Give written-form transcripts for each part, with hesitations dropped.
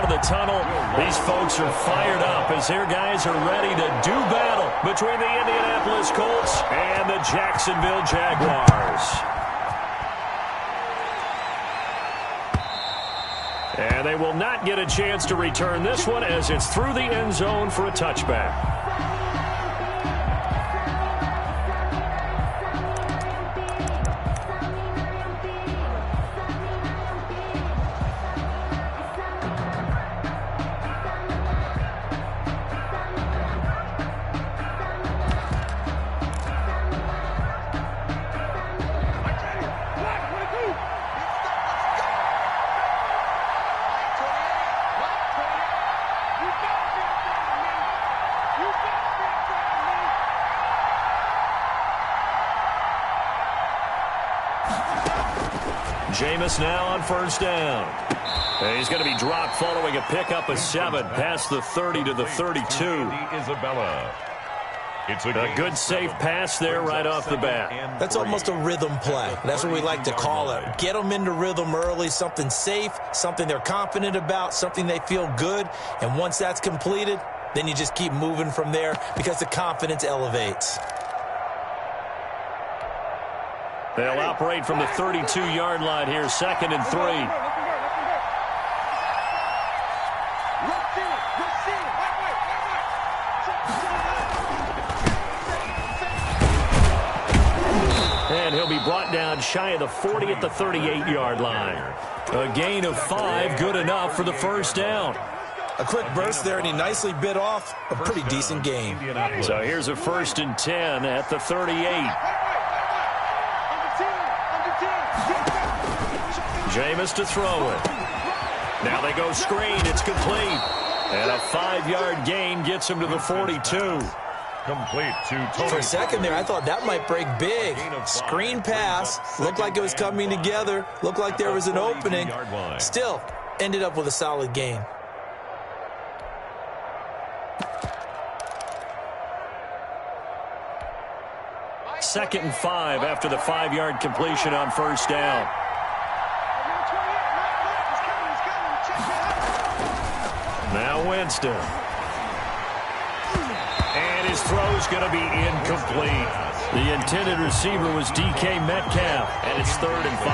the tunnel. These folks are fired up as their guys are ready to do battle between the Indianapolis Colts and the Jacksonville Jaguars. And they will not get a chance to return this one as it's through the end zone for a touchback. Jameis now on first down. And he's going to be dropped following a pickup of 7 past the 30 to the 32. Isabella. It's a good safe pass there right off the bat. That's almost a rhythm play. That's what we like to call it. Get them into rhythm early, something safe, something they're confident about, something they feel good. And once that's completed, then you just keep moving from there because the confidence elevates. They'll operate from the 32-yard line here, 2nd and 3. And he'll be brought down shy of the 40 at the 38-yard line. A gain of 5, good enough for the first down. A quick burst there, and he nicely bit off a pretty decent gain. So here's a 1st and 10 at the 38. Jameis to throw it. Now they go screen. It's complete. And a 5-yard gain gets him to the 42. Complete to Tony. For a second there, I thought that might break big. Screen pass. Looked like it was coming together. Looked like there was an opening. Still, ended up with a solid gain. Second and 5 after the 5-yard completion on first down. Now Winston. And his throw's going to be incomplete. The intended receiver was DK Metcalf, and it's 3rd and 5.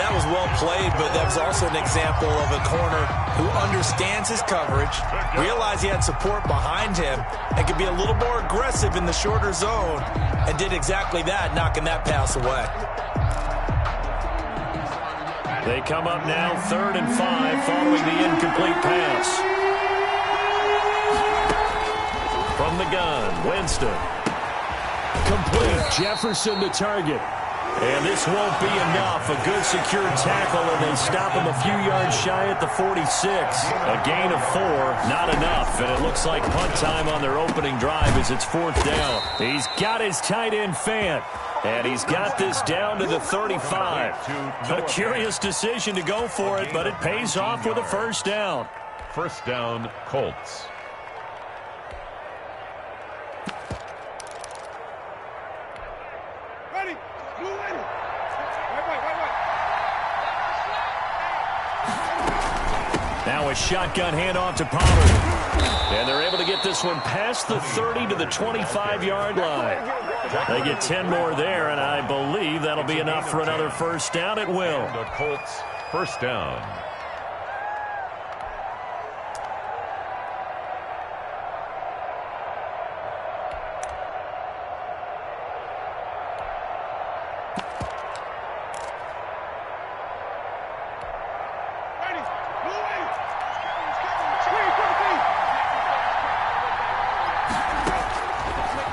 That was well played, but that was also an example of a corner who understands his coverage, realized he had support behind him, and could be a little more aggressive in the shorter zone, and did exactly that, knocking that pass away. They come up now 3rd and 5 following the incomplete pass. From the gun, Winston. Complete. Jefferson to target. And this won't be enough. A good secure tackle, and they stop him a few yards shy at the 46. A gain of 4, not enough. And it looks like punt time on their opening drive as it's 4th down. He's got his tight end Fant. And he's got this down to the 35. A curious decision to go for it, but it pays off with a first down. First down, Colts. Ready. Now a shotgun handoff to Pollard. And they're able to get this one past the 30 to the 25-yard line. They get 10 more there, and I believe that'll be enough for another first down. It will. The Colts, first down.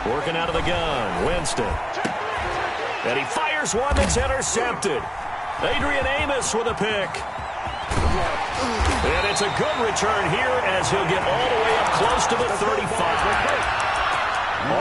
Working out of the gun, Winston. And he fires one that's intercepted. Adrian Amos with a pick. And it's a good return here as he'll get all the way up close to the 35.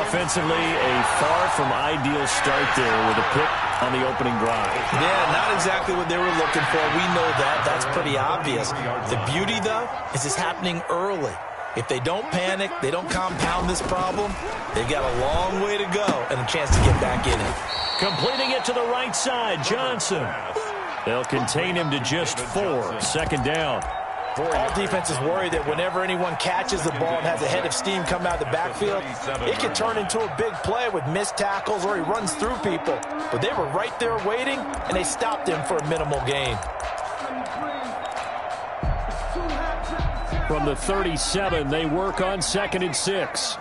Offensively, a far from ideal start there with a pick on the opening drive. Yeah, not exactly what they were looking for. We know that. That's pretty obvious. The beauty, though, is it's happening early. If they don't panic, they don't compound this problem, they've got a long way to go and a chance to get back in it. Completing it to the right side, Johnson. They'll contain him to just 4, 2nd down. All defenses worry that whenever anyone catches the ball and has a head of steam come out of the backfield, it can turn into a big play with missed tackles or he runs through people. But they were right there waiting, and they stopped him for a minimal gain. From the 37, they work on 2nd and 6.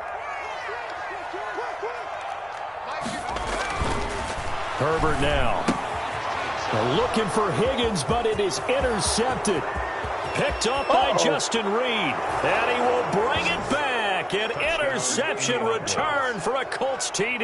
Herbert now. They're looking for Higgins, but it is intercepted. Picked up by Justin Reed. And he will bring it back. An interception return for a Colts TD.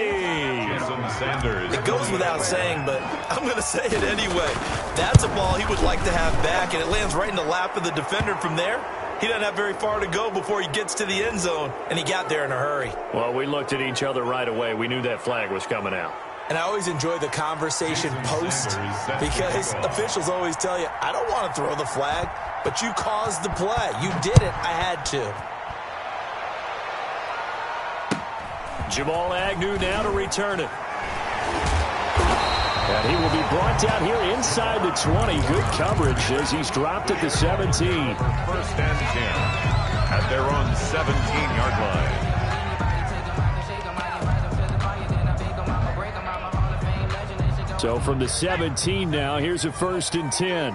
It goes without saying, but I'm going to say it anyway. That's a ball he would like to have back, and it lands right in the lap of the defender from there. He doesn't have very far to go before he gets to the end zone, and he got there in a hurry. Well, we looked at each other right away. We knew that flag was coming out. And I always enjoy the conversation post because officials always tell you, I don't want to throw the flag, but you caused the play. You did it. I had to. Jamal Agnew now to return it. And he will be brought down here inside the 20. Good coverage as he's dropped at the 17. 1st and 10 at their own 17-yard line. So from the 17 now, here's a 1st and 10.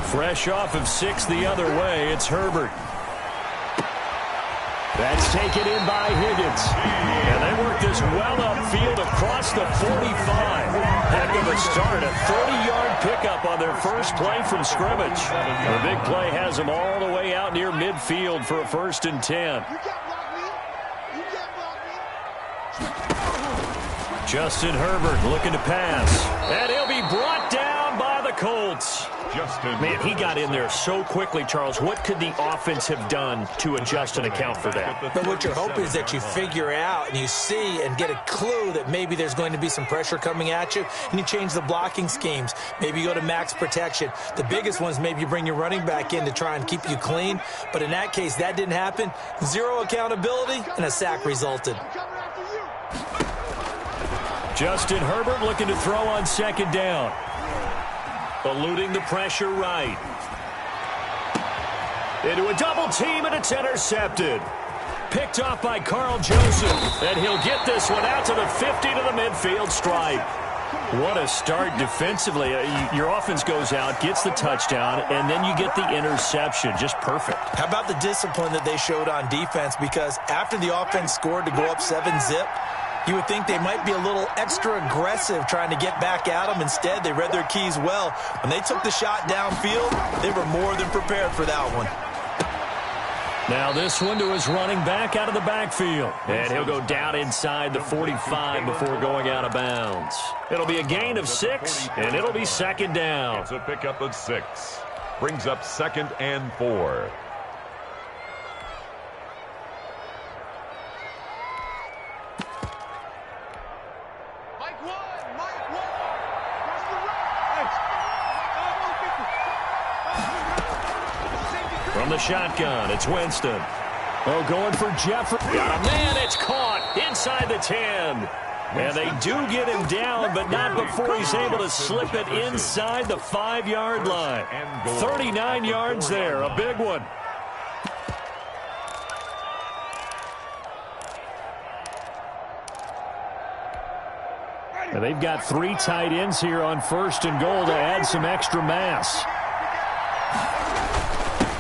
Fresh off of 6 the other way, it's Herbert. That's taken in by Higgins. And they work this well upfield across the 45. Heck of a start, a 30-yard pickup on their first play from scrimmage. The big play has them all the way out near midfield for a 1st and 10. Justin Herbert looking to pass. And he'll be brought down by the Colts. Man, he got in there so quickly, Charles. What could the offense have done to adjust and account for that? But what you're hoping is that you figure out and you see and get a clue that maybe there's going to be some pressure coming at you, and you change the blocking schemes. Maybe you go to max protection. The biggest one is maybe you bring your running back in to try and keep you clean. But in that case, that didn't happen. Zero accountability, and a sack resulted. Justin Herbert looking to throw on 2nd down. Eluding the pressure right. Into a double team, and it's intercepted. Picked off by Carl Joseph. And he'll get this one out to the 50 to the midfield stripe. What a start defensively. Your offense goes out, gets the touchdown, and then you get the interception. Just perfect. How about the discipline that they showed on defense? Because after the offense scored to go up 7-zip, you would think they might be a little extra aggressive trying to get back at them. Instead, they read their keys well. When they took the shot downfield, they were more than prepared for that one. Now this one to his running back out of the backfield. And he'll go down inside the 45 before going out of bounds. It'll be a gain of 6, and it'll be 2nd down. It's a pickup of 6. Brings up 2nd and 4. From the shotgun, it's Winston. Oh, going for Jefferson. Got a man, it's caught inside the 10. And they do get him down, but not before he's able to slip it inside the 5-yard line. 39 yards there, a big one. And they've got 3 tight ends here on 1st and goal to add some extra mass.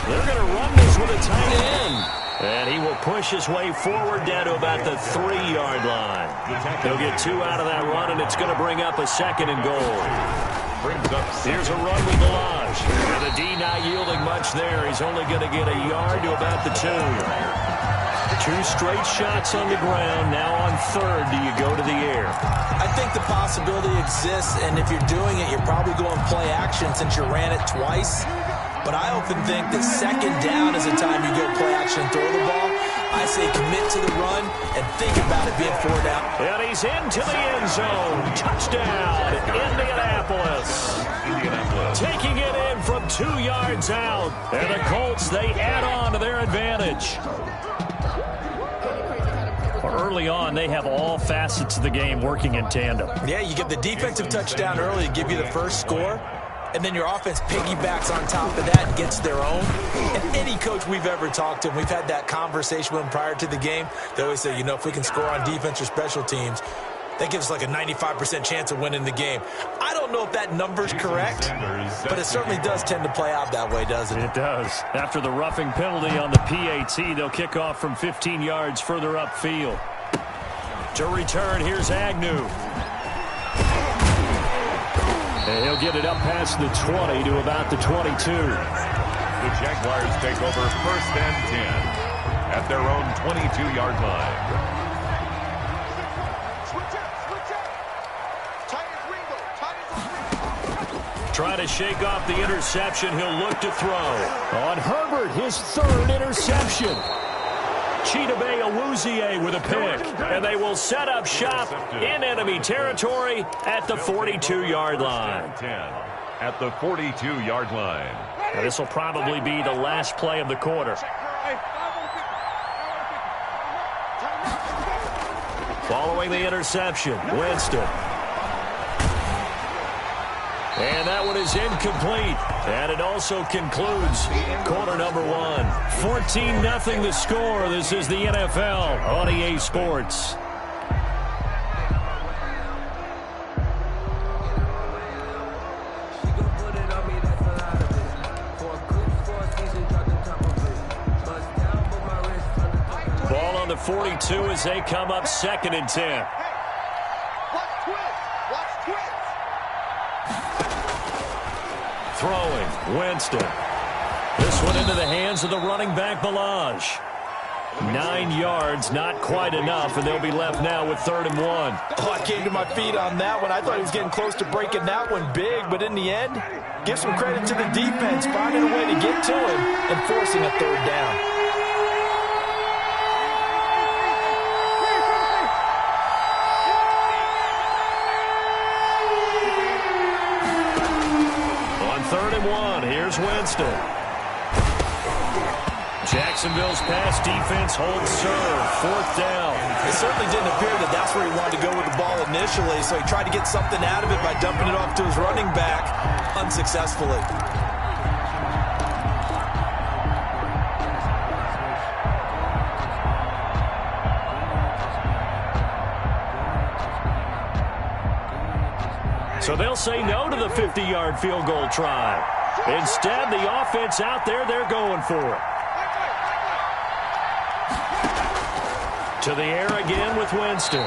They're going to run this with a tight end. And he will push his way forward down to about the 3-yard line. He'll get 2 out of that run, and it's going to bring up a 2nd and goal. Here's a run with Delage. And the D not yielding much there. He's only going to get a yard to about the 2. 2 straight shots on the ground. Now on 3rd, do you go to the air? I think the possibility exists, and if you're doing it, you're probably going play action since you ran it twice. But I often think that 2nd down is the time you go play action and throw the ball. I say commit to the run and think about it being 4 down. And he's into the end zone. Touchdown, Indianapolis. Taking it in from 2 yards out. And the Colts, they add on to their advantage. early on, they have all facets of the game working in tandem. Yeah, you get the defensive touchdown early to give you the first score, and then your offense piggybacks on top of that and gets their own. And any coach we've ever talked to, and we've had that conversation with them prior to the game, they always say, you know, if we can score on defense or special teams, that gives us like a 95% chance of winning the game. I don't know if that number's correct, but it certainly does tend to play out that way, doesn't it? It does. After the roughing penalty on the PAT, they'll kick off from 15 yards further upfield. To return, here's Agnew. And he'll get it up past the 20 to about the 22. The Jaguars take over 1st and 10 at their own 22-yard line. Trying to shake off the interception. He'll look to throw. On Herbert, his 3rd interception. Chidobe Awuzie with a pick. And they will set up shop in enemy territory at the 42-yard line. At the 42-yard line. Now, this will probably be the last play of the quarter. Following the interception, Winston. And that one is incomplete. And it also concludes quarter number 1. 14-0 the score. This is the NFL on EA Sports. Ball on the 42 as they come up 2nd and 10. Throwing, Winston. This one into the hands of the running back, Balaj. 9 yards, not quite enough, and they'll be left now with 3rd and 1. Oh, I came to my feet on that one. I thought he was getting close to breaking that one big, but in the end, give some credit to the defense, finding a way to get to him and forcing a 3rd down. On 3rd and 1, here's Winston. Jacksonville's pass defense holds serve. 4th down. It certainly didn't appear that that's where he wanted to go with the ball initially, so he tried to get something out of it by dumping it off to his running back unsuccessfully. So they'll say no to the 50-yard field goal try. Instead, the offense out there, they're going for it. To the air again with Winston.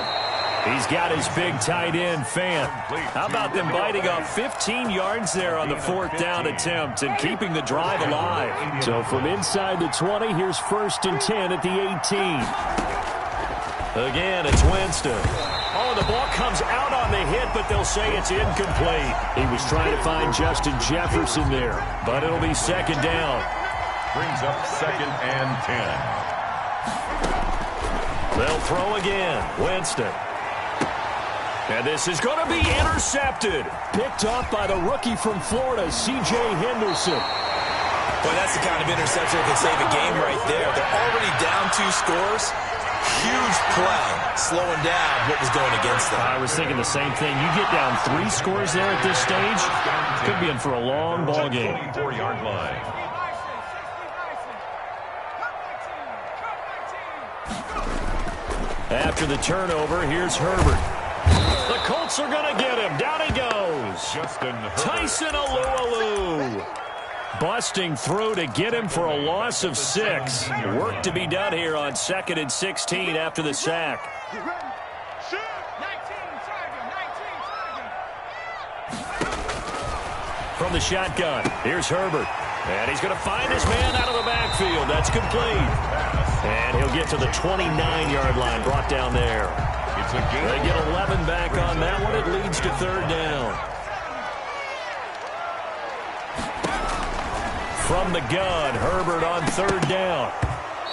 He's got his big tight end, Fant. How about them biting off 15 yards there on the 4th down attempt and keeping the drive alive? So from inside the 20, here's 1st and 10 at the 18. Again, it's Winston. Oh, the ball comes out on the hit, but they'll say it's incomplete. He was trying to find Justin Jefferson there, but it'll be 2nd down. Brings up 2nd and 10. They'll throw again. Winston. And this is going to be intercepted. Picked off by the rookie from Florida, C.J. Henderson. Boy, that's the kind of interception that can save a game right there. They're already down 2 scores. Huge play, slowing down what was going against them. I was thinking the same thing. You get down 3 scores there at this stage, could be in for a long ball game. 24-yard line. After the turnover, here's Herbert. The Colts are going to get him. Down he goes. Tyson Alualu. Busting through to get him for a loss of 6. Work to be done here on 2nd and 16 after the sack. From the shotgun, here's Herbert. And he's going to find his man out of the backfield. That's complete. And he'll get to the 29-yard line, brought down there. They get 11 back on that one. It leads to 3rd down. From the gun, Herbert on 3rd down.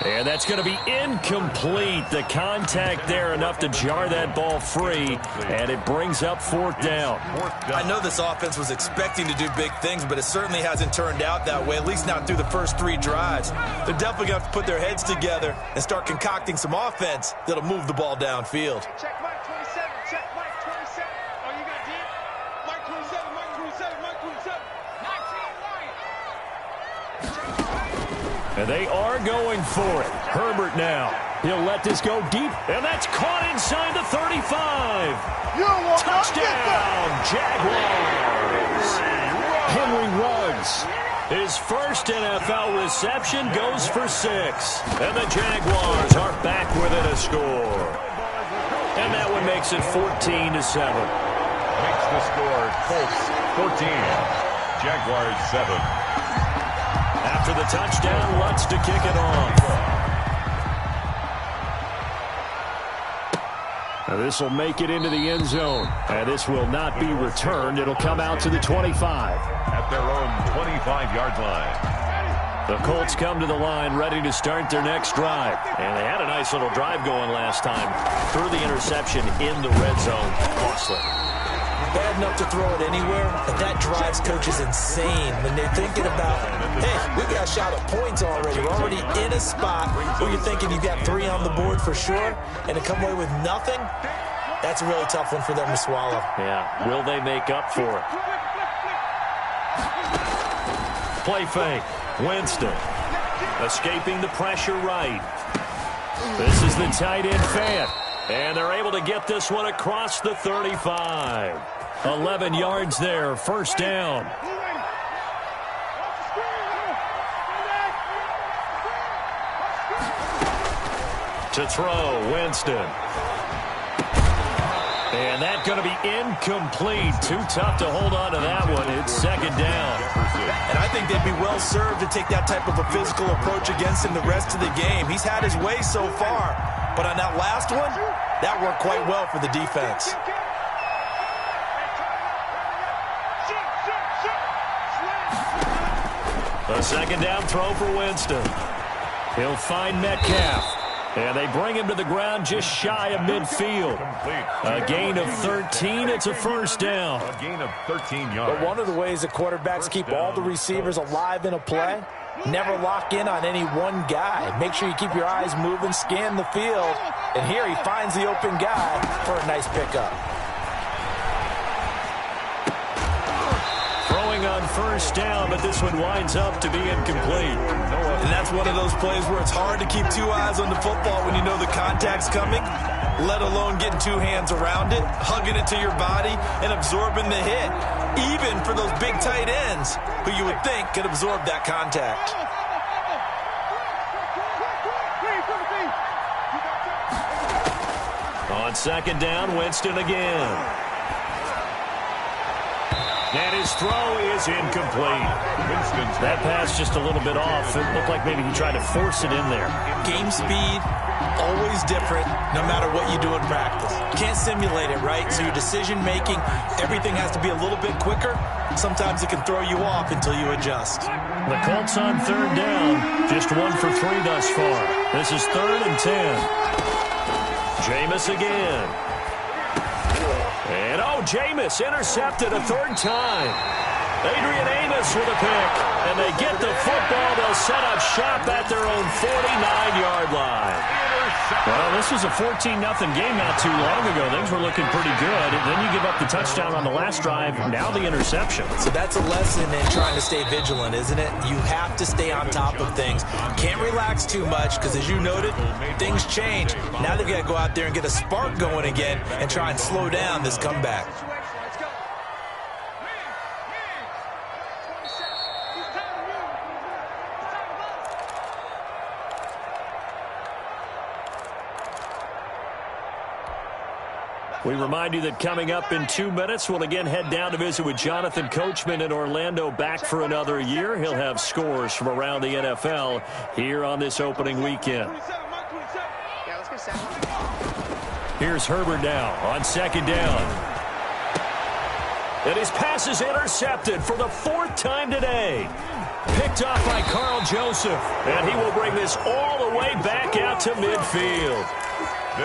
And that's going to be incomplete. The contact there enough to jar that ball free, and it brings up fourth down. I know this offense was expecting to do big things, but it certainly hasn't turned out that way, at least not through the first 3 drives. They're definitely going to have to put their heads together and start concocting some offense that'll move the ball downfield. Check Mike 27, check Mike 27. Oh, you got D? Mike 27, Mike 27, Mike 27. 19 right. And they are going for it. Herbert now. He'll let this go deep, and that's caught inside the 35. Touchdown, Jaguars. Henry Ruggs. His first NFL reception goes for 6. And the Jaguars are back within a score. And that one makes it 14-7. Makes the score Colts 14. Jaguars 7. After the touchdown, Lutz to kick it off. Now this will make it into the end zone. And this will not be returned. It'll come out to the 25. At their own 25-yard line. The Colts come to the line ready to start their next drive. And they had a nice little drive going last time. Threw the interception in the red zone. Costly. Bad enough to throw it anywhere, but that drives coaches insane when they're thinking about, hey, we got a shot at points already. We're already in a spot where you're thinking you've got 3 on the board for sure, and to come away with nothing, that's a really tough one for them to swallow. Yeah, will they make up for it? Play fake. Winston escaping the pressure right. This is the tight end Fant. And they're able to get this one across the 35. 11 yards there, first down. To throw, Winston. And that's going to be incomplete. Too tough to hold on to that one. It's second down. And I think they'd be well served to take that type of a physical approach against him the rest of the game. He's had his way so far. But on that last one, that worked quite well for the defense. A second down throw for Winston. He'll find Metcalf. And they bring him to the ground just shy of midfield. A gain of 13. It's a first down. A gain of 13 yards. But one of the ways that quarterbacks keep all the receivers alive in a play, never lock in on any one guy. Make sure you keep your eyes moving, scan the field. And here he finds the open guy for a nice pickup. Throwing on first down, but this one winds up to be incomplete. And that's one of those plays where it's hard to keep 2 eyes on the football when you know the contact's coming, let alone getting 2 hands around it, hugging it to your body, and absorbing the hit. Even for those big tight ends who you would think could absorb that contact. On second down, Winston again. And his throw is incomplete. That pass just a little bit off. It looked like maybe he tried to force it in there. Game speed, always different, no matter what you do in practice. Can't simulate it, right? So your decision-making, everything has to be a little bit quicker. Sometimes it can throw you off until you adjust. The Colts on third down, just 1 for 3 thus far. This is 3rd and 10. Jameis again. And, Jameis intercepted a 3rd time. Adrian Amos with a pick. And they get the football. They'll set up shop at their own 49-yard line. Well, this was a 14-0 game not too long ago. Things were looking pretty good. And then you give up the touchdown on the last drive. Now the interception. So that's a lesson in trying to stay vigilant, isn't it? You have to stay on top of things. Can't relax too much because, as you noted, things change. Now they've got to go out there and get a spark going again and try and slow down this comeback. We remind you that coming up in 2 minutes, we'll again head down to visit with Jonathan Coachman in Orlando, back for another year. He'll have scores from around the NFL here on this opening weekend. Here's Herbert now on second down. And his pass is intercepted for the 4th time today. Picked off by Carl Joseph. And he will bring this all the way back out to midfield.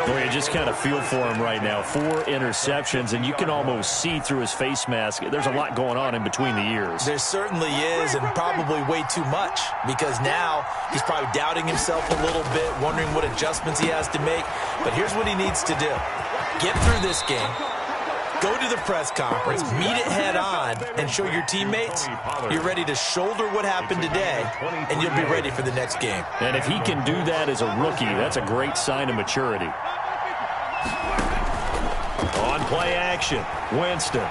Boy, you just kind of feel for him right now. 4 interceptions, and you can almost see through his face mask. There's a lot going on in between the ears. There certainly is, and probably way too much, because now he's probably doubting himself a little bit, wondering what adjustments he has to make. But here's what he needs to do. Get through this game. Go to the press conference, meet it head on, and show your teammates you're ready to shoulder what happened today, and you'll be ready for the next game. And if he can do that as a rookie, that's a great sign of maturity. On play action, Winston.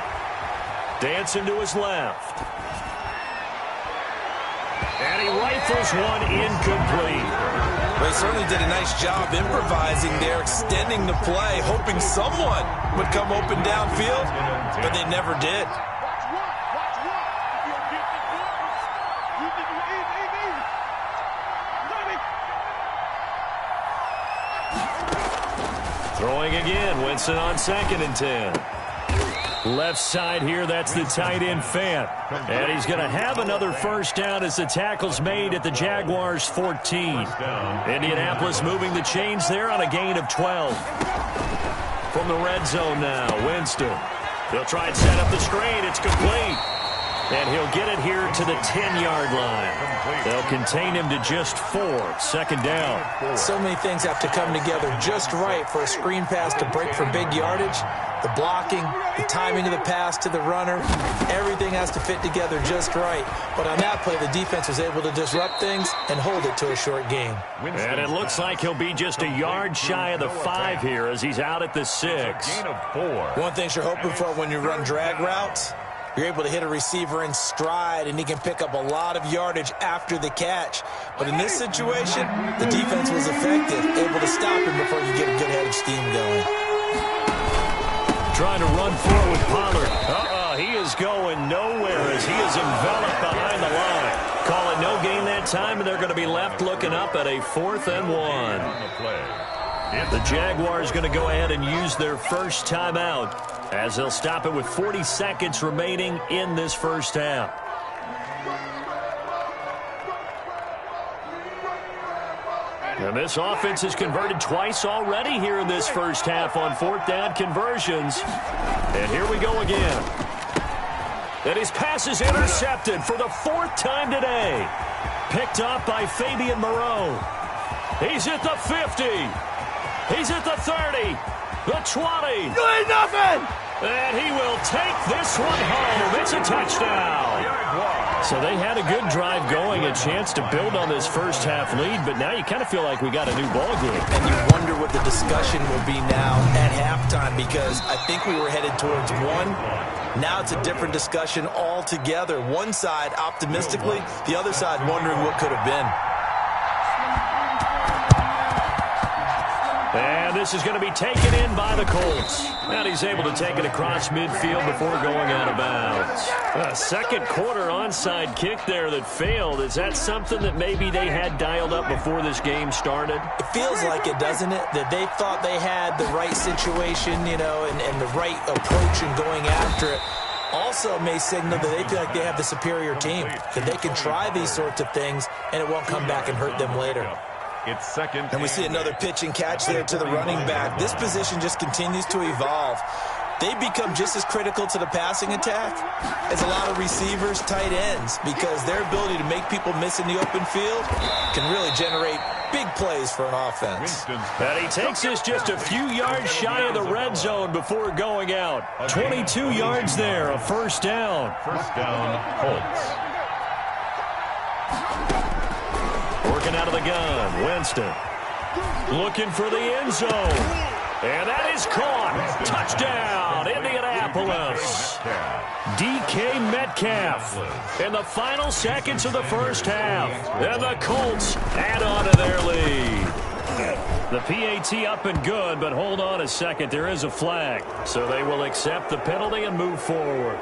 Dancing to his left. And he rifles one incomplete. They certainly did a nice job improvising there, extending the play, hoping someone would come open downfield, but they never did. Throwing again, Winston on 2nd and 10. Left side here, that's the tight end Fant. And he's going to have another first down as the tackle's made at the Jaguars' 14. Indianapolis moving the chains there on a gain of 12. From the red zone now, Winston. He'll try and set up the screen. It's complete. And he'll get it here to the 10-yard line. They'll contain him to just 4. 2nd down. So many things have to come together just right for a screen pass to break for big yardage. The blocking, the timing of the pass to the runner, everything has to fit together just right. But on that play, the defense was able to disrupt things and hold it to a short gain. And it looks like he'll be just a yard shy of the 5 here as he's out at the 6. Gain of 4. One thing you're hoping for when you run drag routes, you're able to hit a receiver in stride, and he can pick up a lot of yardage after the catch. But in this situation, the defense was effective, able to stop him before you get a good head of steam going. Trying to run forward with Pollard. He is going nowhere as he is enveloped behind the line. Calling no gain that time, and they're going to be left looking up at a 4th and 1. The Jaguars going to go ahead and use their first timeout as they'll stop it with 40 seconds remaining in this first half. And this offense has converted twice already here in this first half on 4th down conversions. And here we go again. And his pass is intercepted for the 4th time today. Picked off by Fabian Moreau. He's at the 50. He's at the 30. The 20. You ain't nothing! And he will take this one home. It's a touchdown. So they had a good drive going, a chance to build on this first half lead, but now you kind of feel like we got a new ball game. And you wonder what the discussion will be now at halftime, because I think we were headed towards 1. Now it's a different discussion altogether. One side optimistically, the other side wondering what could have been. And this is going to be taken in by the Colts. And he's able to take it across midfield before going out of bounds. A second quarter onside kick there that failed. Is that something that maybe they had dialed up before this game started? It feels like it, doesn't it? That they thought they had the right situation, you know, and the right approach in going after it. Also may signal that they feel like they have the superior team, that they can try these sorts of things and it won't come back and hurt them later. It's second. And we see another pitch and catch there to the running back. This position just continues to evolve. They become just as critical to the passing attack as a lot of receivers, tight ends, because their ability to make people miss in the open field can really generate big plays for an offense. And he takes this just a few yards shy of the red zone before going out. 22 yards there, a first down. First down, Colts. Working out of the gun, Winston. Looking for the end zone. And that is caught. Touchdown, Indianapolis. DK Metcalf in the final seconds of the first half. And the Colts add on to their lead. The PAT up and good, but hold on a second. There is a flag. So they will accept the penalty and move forward.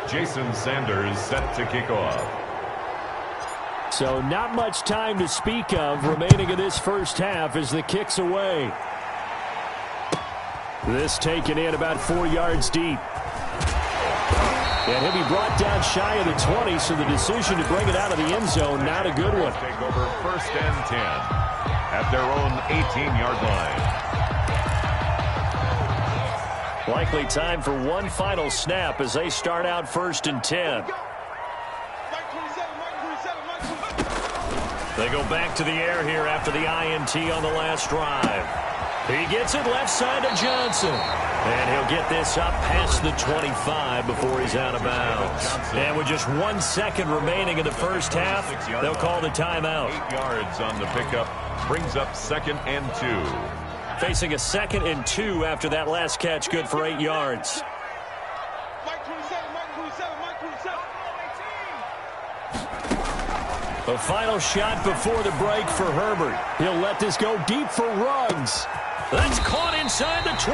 Jason Sanders set to kick off. So not much time to speak of remaining in this first half as the kick's away. This taken in about 4 yards deep. And he'll be brought down shy of the 20, so the decision to bring it out of the end zone, not a good one. Take over 1st and 10 at their own 18-yard line. Likely time for one final snap as they start out 1st and 10. They go back to the air here after the INT on the last drive. He gets it left side to Johnson. And he'll get this up past the 25 before he's out of bounds. And with just 1 second remaining in the first half, they'll call the timeout. 8 yards on the pickup brings up 2nd and 2. Facing a 2nd and 2 after that last catch, good for 8 yards. A final shot before the break for Herbert. He'll let this go deep for Ruggs. That's caught inside the 20.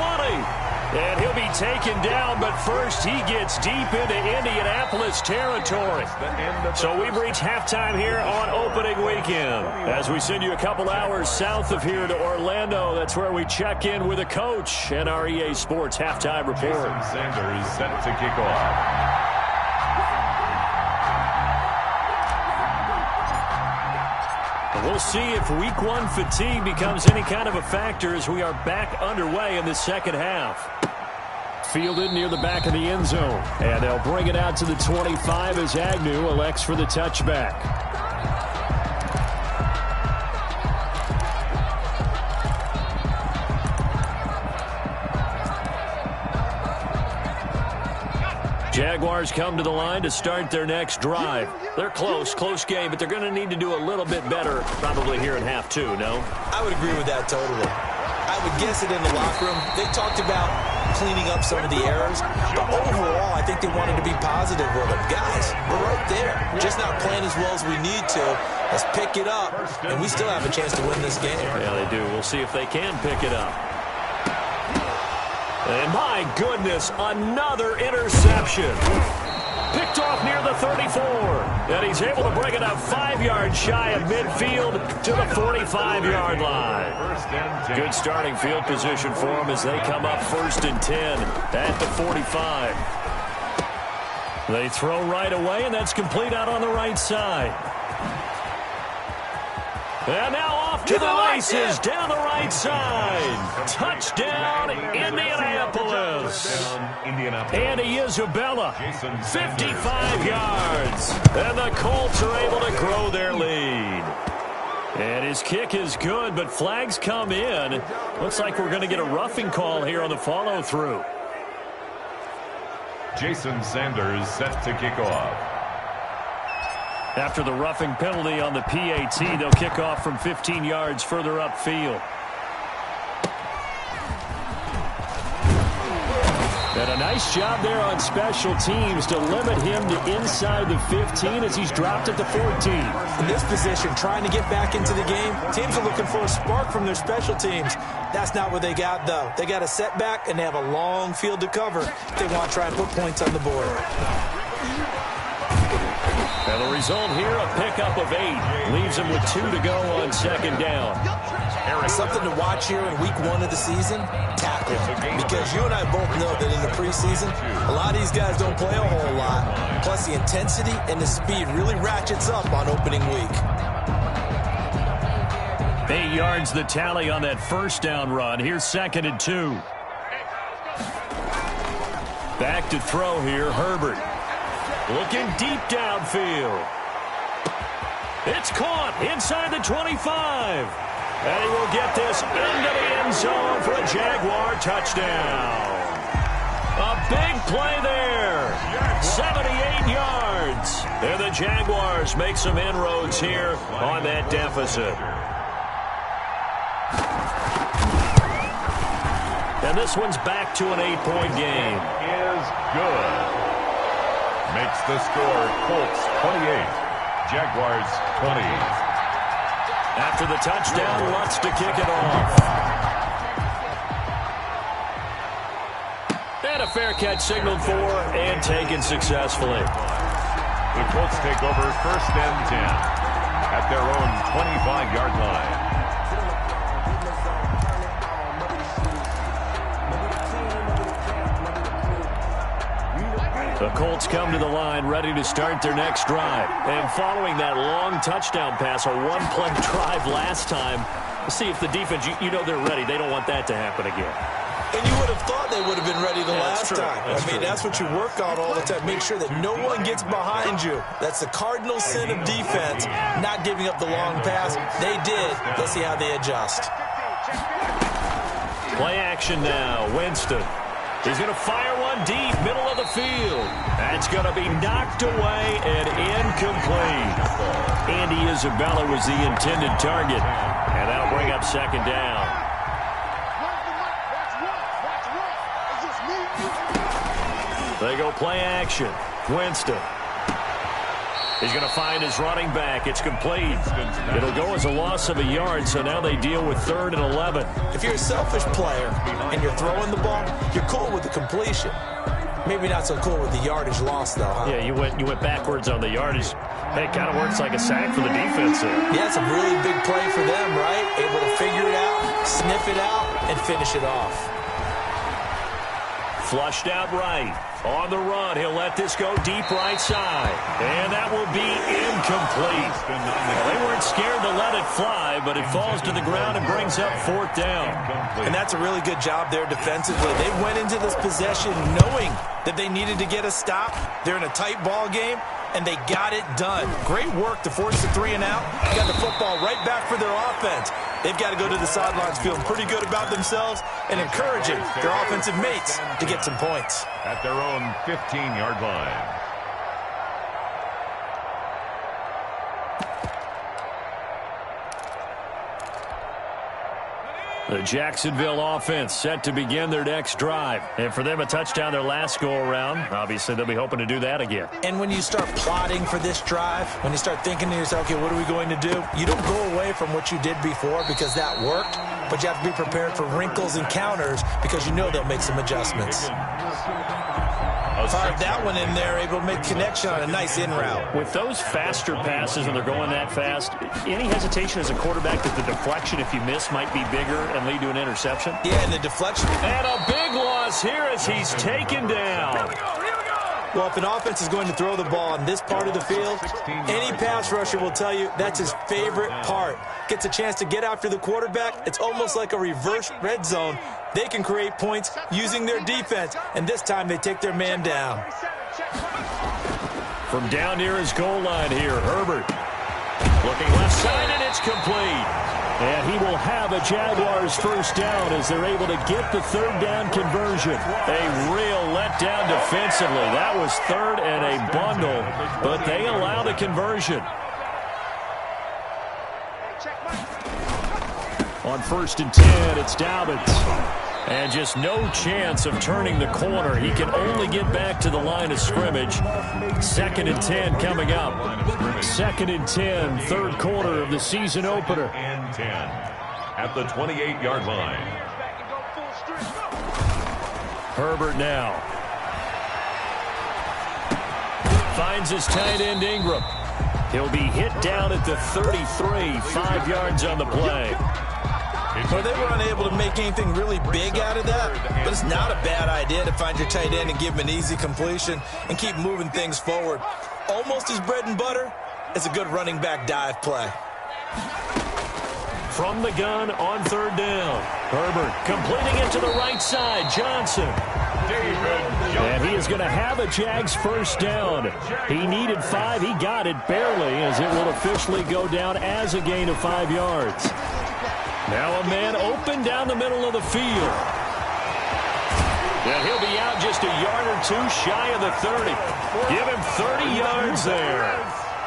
And he'll be taken down, but first he gets deep into Indianapolis territory. So we've reached halftime here on opening weekend. As we send you a couple hours south of here to Orlando, that's where we check in with a coach and our EA Sports halftime report. Jason Sanders set to kick off. We'll see if week 1 fatigue becomes any kind of a factor as we are back underway in the second half. Fielded near the back of the end zone. And they'll bring it out to the 25 as Agnew elects for the touchback. Jaguars come to the line to start their next drive. They're close game, but they're going to need to do a little bit better probably here in half 2, no? I would agree with that totally. I would guess it in the locker room. They talked about cleaning up some of the errors, but overall, I think they wanted to be positive with them. Guys, we're right there. Just not playing as well as we need to. Let's pick it up, and we still have a chance to win this game. Yeah, they do. We'll see if they can pick it up. And my goodness, another interception. Picked off near the 34. And he's able to bring it up 5 yards shy of midfield to the 45-yard line. Good starting field position for them as they come up 1st and 10 at the 45. They throw right away, and that's complete out on the right side. And now off to the races down the right side. Touchdown, Indianapolis. Andy Isabella, 55 yards. And the Colts are able to grow their lead. And his kick is good, but flags come in. Looks like we're going to get a roughing call here on the follow-through. Jason Sanders set to kick off. After the roughing penalty on the PAT, they'll kick off from 15 yards further upfield. And a nice job there on special teams to limit him to inside the 15 as he's dropped at the 14. In this position, trying to get back into the game, teams are looking for a spark from their special teams. That's not what they got, though. They got a setback, and they have a long field to cover if they want to try and put points on the board. And the result here, a pickup of 8. Leaves him with 2 to go on 2nd down. Something to watch here in week 1 of the season, tackle. Because you and I both know that in the preseason, a lot of these guys don't play a whole lot. Plus the intensity and the speed really ratchets up on opening week. 8 yards the tally on that first down run. Here's 2nd and 2. Back to throw here, Herbert. Looking deep downfield. It's caught inside the 25. And he will get this into the end zone for a Jaguar touchdown. A big play there. 78 yards. And the Jaguars make some inroads here on that deficit. And this one's back to an 8-point game. Is good. Makes the score Colts 28, Jaguars 20. After the touchdown, wants to kick it off. And a fair catch signaled for and taken successfully. The Colts take over 1st and 10 at their own 25-yard line. The Colts come to the line ready to start their next drive. And following that long touchdown pass, a one-play drive last time, see if the defense, you know they're ready. They don't want that to happen again. And you would have thought they would have been ready the last time. That's what you work on all the time. Make sure that no one gets behind you. That's the cardinal sin of defense, not giving up the long pass. They did. Let's see how they adjust. Play action now. Winston. He's going to fire one deep, middle of the field. That's going to be knocked away and incomplete. Andy Isabella was the intended target, and that'll bring up second down. They go play action. Winston. He's going to find his running back. It's complete. It'll go as a loss of a yard, so now they deal with 3rd and 11. If you're a selfish player and you're throwing the ball, you're cool with the completion. Maybe not so cool with the yardage loss, though, huh? Yeah, you went backwards on the yardage. Hey, it kind of works like a sack for the defense there. Yeah, it's a really big play for them, right? Able to figure it out, sniff it out, and finish it off. Flushed out right. On the run, he'll let this go deep right side. And that will be incomplete. Well, they weren't scared to let it fly, but it falls to the ground and brings up 4th down. And that's a really good job there defensively. They went into this possession knowing that they needed to get a stop. They're in a tight ball game, and they got it done. Great work to force the 3 and out. Got the football right back for their offense. They've got to go to the sidelines feeling pretty good about themselves and encouraging their offensive mates to get some points. At their own 15-yard line. The Jacksonville offense set to begin their next drive. And for them, a touchdown their last go-around. Obviously, they'll be hoping to do that again. And when you start plotting for this drive, when you start thinking to yourself, okay, what are we going to do? You don't go away from what you did before because that worked, but you have to be prepared for wrinkles and counters because you know they'll make some adjustments. Fired that one in there, able to make connection on a nice in route. With those faster passes and they're going that fast, any hesitation as a quarterback that the deflection, if you miss, might be bigger and lead to an interception? Yeah, and the deflection. And a big loss here as he's taken down. Well, if an offense is going to throw the ball on this part of the field, any pass rusher will tell you that's his favorite part. Gets a chance to get after the quarterback. It's almost like a reverse red zone. They can create points using their defense, and this time they take their man down. From down near his goal line here, Herbert. Looking left side, and it's complete. And he will have a Jaguars first down as they're able to get the 3rd down conversion. A real letdown defensively. That was 3rd and a bundle, but they allow the conversion. On 1st and 10, it's Dobbins. And just no chance of turning the corner. He can only get back to the line of scrimmage. 2nd and 10 coming up. 2nd and 10, 3rd quarter of the season opener. And 10 at the 28-yard line. Herbert now. Finds his tight end Ingram. He'll be hit down at the 33, 5 yards on the play. Well, they were unable to make anything really big out of that, but it's not a bad idea to find your tight end and give him an easy completion and keep moving things forward. Almost his bread and butter is a good running back dive play. From the gun on 3rd down. Herbert completing it to the right side. Johnson. And he is going to have a Jags first down. He needed 5. He got it barely as it will officially go down as a gain of 5 yards. Now a man open down the middle of the field. And he'll be out just a yard or 2 shy of the 30. Give him 30 yards there.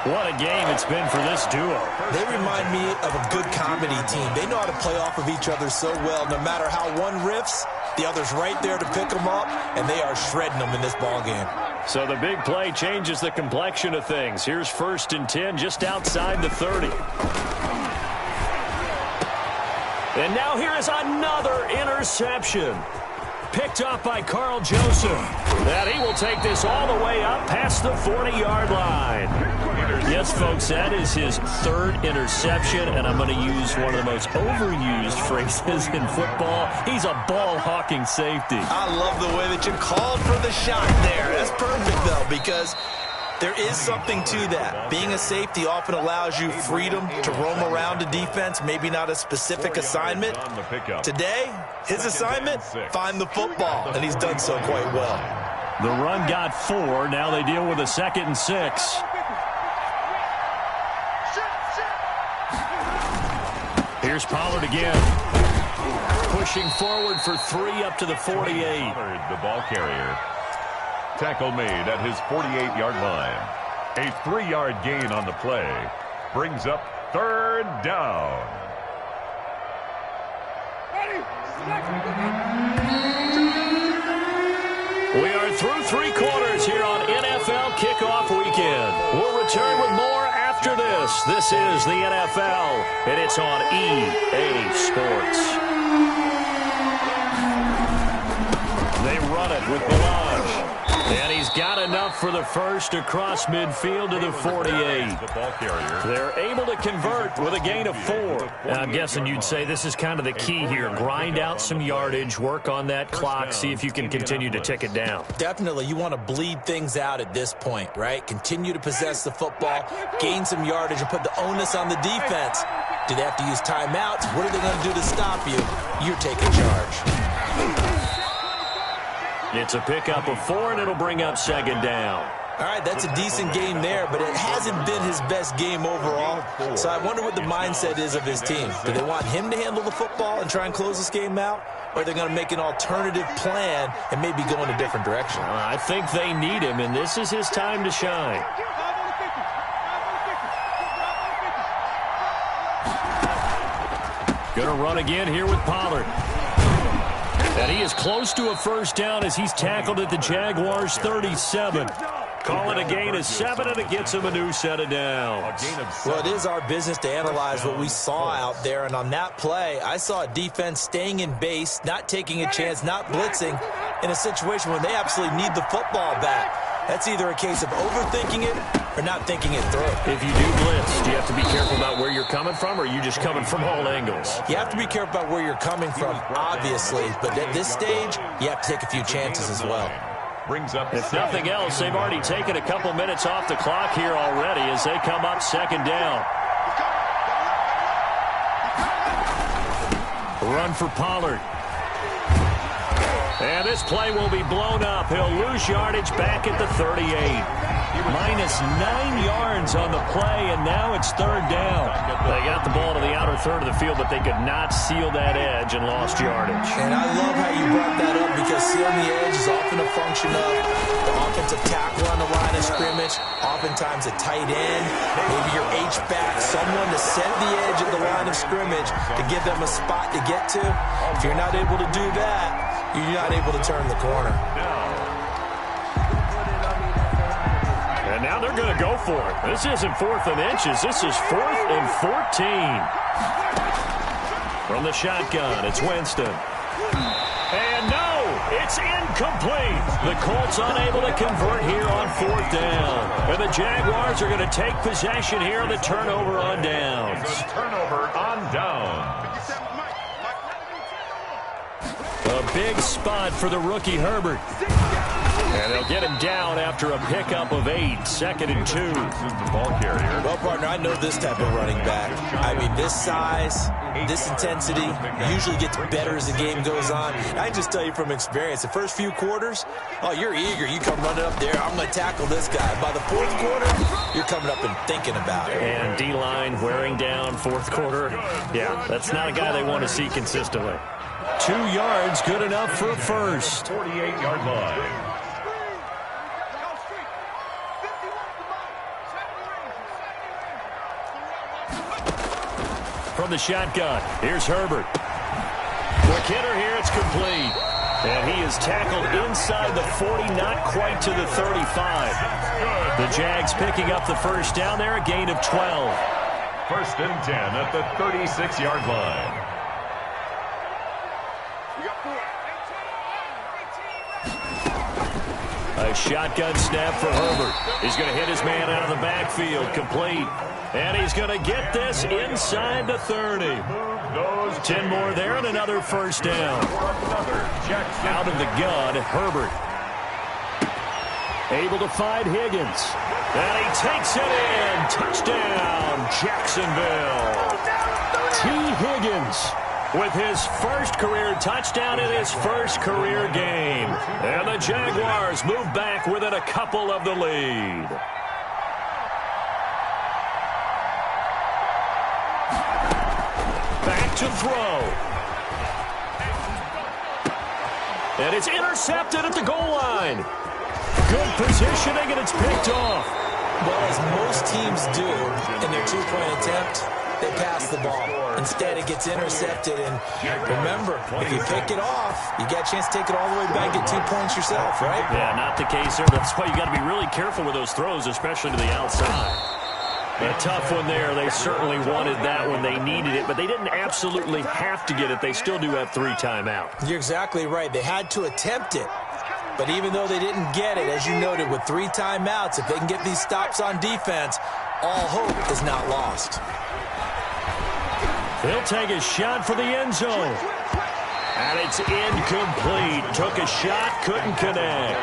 What a game it's been for this duo. They remind me of a good comedy team. They know how to play off of each other so well. No matter how one riffs, the other's right there to pick them up, and they are shredding them in this ball game. So the big play changes the complexion of things. Here's 1st and 10 just outside the 30. And now here is another interception. picked off by Carl Joseph. And he will take this all the way up past the 40-yard line. Yes, folks, that is his third interception, and I'm going to use one of the most overused phrases in football. He's a ball-hawking safety. I love the way that you called for the shot there. That's perfect, though, because there is something to that. Being a safety often allows you freedom to roam around a defense, maybe not a specific assignment. Today, his assignment, find the football, and he's done so quite well. The run got 4. Now they deal with a 2nd and 6. Here's Pollard again. Pushing forward for 3 up to the 48. The ball carrier. Tackle made at his 48-yard line. A 3-yard gain on the play. Brings up 3rd down. We are through 3 quarters here on NFL Kickoff Weekend. We'll return with more after this. This is the NFL, and it's on EA Sports. They run it with Balaj. And he's got enough for the first across midfield to the 48. They're able to convert with a gain of 4. I'm guessing you'd say this is kind of the key here. Grind out some yardage, work on that clock, see if you can continue to tick it down. Definitely, you want to bleed things out at this point, right? Continue to possess the football, gain some yardage, and put the onus on the defense. Do they have to use timeouts? What are they going to do to stop you? You're taking charge. It's a pickup of 4, and it'll bring up 2nd down. All right, that's a decent game there, but it hasn't been his best game overall. So I wonder what the mindset is of his team. Do they want him to handle the football and try and close this game out? Or are they going to make an alternative plan and maybe go in a different direction? I think they need him, and this is his time to shine. Going to run again here with Pollard. And he is close to a first down as he's tackled at the Jaguars' 37. Call it a gain of 7, and it gets him a new set of downs. Well, it is our business to analyze what we saw out there. And on that play, I saw a defense staying in base, not taking a chance, not blitzing in a situation where they absolutely need the football back. That's either a case of overthinking it or not thinking it through. If you do blitz, do you have to be careful about where you're coming from, or are you just coming from all angles? You have to be careful about where you're coming from, obviously. But at this stage, you have to take a few chances as well. If nothing else, they've already taken a couple minutes off the clock here already as they come up 2nd down. Run for Pollard. And this play will be blown up. He'll lose yardage back at the 38. Minus 9 yards on the play, and now it's 3rd down. They got the ball to the outer third of the field, but they could not seal that edge and lost yardage. And I love how you brought that up, because sealing the edge is often a function of the offensive tackle on the line of scrimmage, oftentimes a tight end, maybe your H-back, someone to set the edge at the line of scrimmage to give them a spot to get to. If you're not able to do that, you're not able to turn the corner. And now they're going to go for it. This isn't 4th and inches. This is 4th and 14. From the shotgun, it's Winston. And no, it's incomplete. The Colts unable to convert here on 4th down. And the Jaguars are going to take possession here on the turnover on downs. Turnover on downs. A big spot for the rookie Herbert. And they'll get him down after a pickup of 8, 2nd and 2. The ball carrier. Well, partner, I know this type of running back. I mean, this size, this intensity usually gets better as the game goes on. I can just tell you from experience, the first few quarters, oh, you're eager. You come running up there, I'm going to tackle this guy. By the 4th quarter, you're coming up and thinking about it. And D-line wearing down 4th quarter. Yeah, that's not a guy they want to see consistently. 2 yards, good enough for a first. 48-yard line. From the shotgun, here's Herbert. Quick hitter here, it's complete. And he is tackled inside the 40, not quite to the 35. The Jags picking up the first down there, a gain of 12. 1st and 10 at the 36-yard line. A shotgun snap for Herbert. He's going to hit his man out of the backfield. Complete. And he's going to get this inside the 30. 10 more there and another first down. Out of the gun, Herbert. Able to find Higgins. And he takes it in. Touchdown, Jacksonville. T. Higgins with his first career touchdown in his first career game. And the Jaguars move back within a couple of the lead. Back to throw. And it's intercepted at the goal line. Good positioning, and it's picked off. Well, as most teams do in their two-point attempt, they pass the ball. Instead, it gets intercepted. And remember, if you pick it off, you get a chance to take it all the way back, get 2 points yourself, right? Yeah, not the case there. That's why you got to be really careful with those throws, especially to the outside. A tough one there. They certainly wanted that when they needed it, but they didn't absolutely have to get it. They still do have 3 timeouts. You're exactly right. They had to attempt it. But even though they didn't get it, as you noted, with 3 timeouts, if they can get these stops on defense, all hope is not lost. He'll take a shot for the end zone. And it's incomplete. Took a shot, couldn't connect.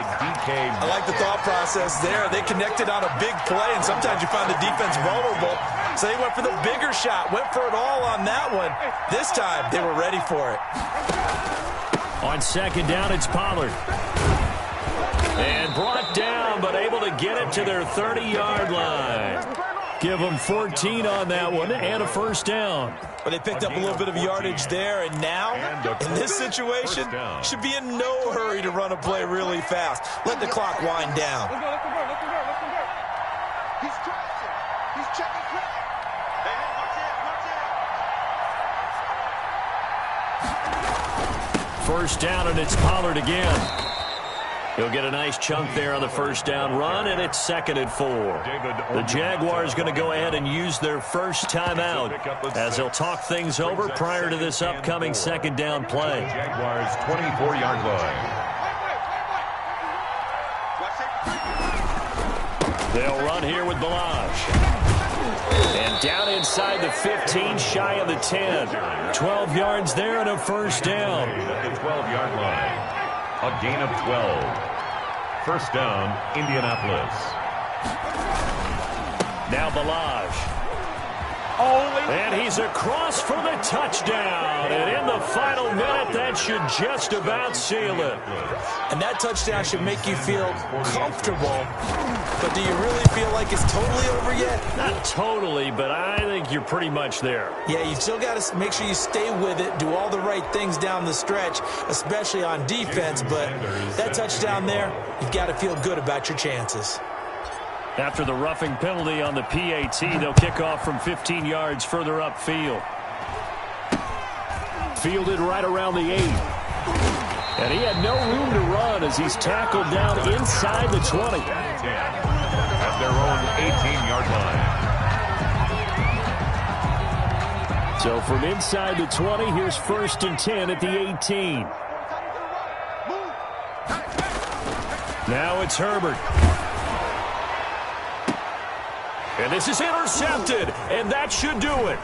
I like the thought process there. They connected on a big play, and sometimes you find the defense vulnerable. So they went for the bigger shot, went for it all on that one. This time, they were ready for it. On second down, it's Pollard. And brought down, but able to get it to their 30-yard line. Give them 14 on that one and a first down. But they picked up a little bit of yardage there, and now, in this situation, should be in no hurry to run a play really fast. Let the clock wind down. Look at Bert. He's crossing. He's checking crack. Hey, watch out. First down, and it's Pollard again. He'll get a nice chunk there on the first down run, and it's 2nd and 4. The Jaguars going to go ahead and use their first timeout as they'll talk things over prior to this upcoming second down play. Jaguars 24-yard line. They'll run here with Balazs. And down inside the 15, shy of the 10. 12 yards there and a first down. At the 12-yard line. A gain of 12. First down, Indianapolis. Now Balazs. And he's across for the touchdown. And in the final minute, that should just about seal it. And that touchdown should make you feel comfortable. But do you really feel like it's totally over yet? Not totally, but I think you're pretty much there. Yeah, you still got to make sure you stay with it, do all the right things down the stretch, especially on defense. But that touchdown there, you've got to feel good about your chances. After the roughing penalty on the PAT, they'll kick off from 15 yards further upfield. Fielded right around the 8. And he had no room to run as he's tackled down inside the 20. At their own 18-yard line. So from inside the 20, here's 1st and 10 at the 18. Now it's Herbert. And this is intercepted, and that should do it.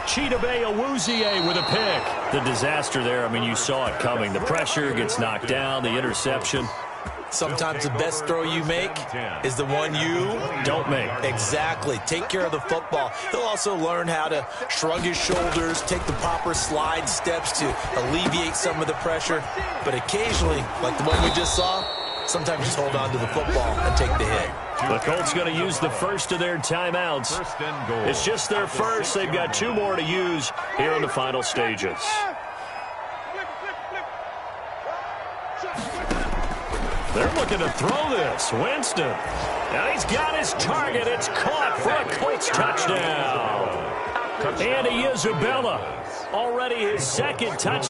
Chidobe Awuzie with a pick. The disaster there, I mean, you saw it coming. The pressure gets knocked down, the interception. Sometimes the best throw you make is the one you don't make. Exactly. Take care of the football. He'll also learn how to shrug his shoulders, take the proper slide steps to alleviate some of the pressure. But occasionally, like the one we just saw, sometimes just hold on to the football and take the hit. The Colts going to use the first of their timeouts. It's just their first. They've got 2 more to use here in the final stages. They're looking to throw this. Winston. Now he's got his target. It's caught for a Colts touchdown. Andy Isabella. Already his 2nd touchdown.